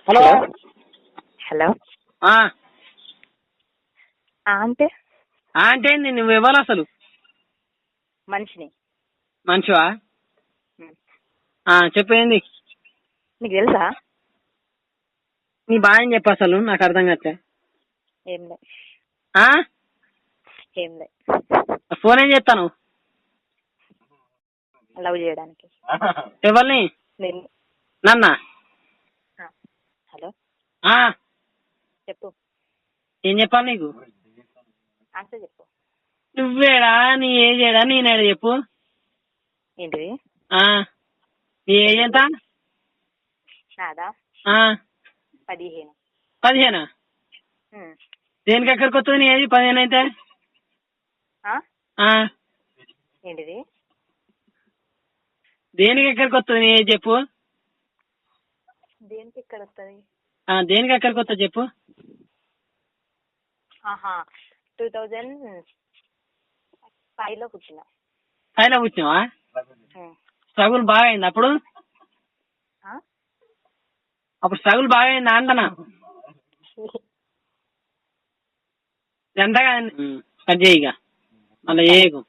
Hello hello అంటే అంటే నువ్వు ఇవ్వాలి అసలు మనిషిని మంచివా చెప్పేంది నీకు తెలుసా? నీ బాగా చెప్పు అసలు నాకు అర్థం కావట్లే. ఏం లే ఏం లే ఫోన్ ఏం చేస్తాను లవ్ చేయడానికి. ఎవరిని? నన్నా? హలో చెప్పు. ఏం చెప్పాలి నీకు? ఆన్సర్ చెప్పు. నువ్వేడా? నీ ఏజ్ ఏడా? నేనేడా చెప్పు. ఏంటిది? నీ ఏజ్ ఎంత? నాదా 15. 15? దేనికి ఎక్కడికి వస్తుంది నీ ఏజ్ 15 అయితే? ఏంటిది? దేనికి ఎక్కడికి వస్తుంది నీ ఏజ్ చెప్పు. దేనికి ఎక్కడ వస్తుంది? దేనికి ఎక్కడికి వస్తుంది చెప్పు. 2005లో పుట్టిన. 5లో పుట్టినావా? స్ట్రగుల్ బాగా అయింది అప్పుడు? అప్పుడు స్ట్రగుల్ బాగా అయిందా అంటనా? ఎంతగా కట్ చేయగా మళ్ళీ చేయకు.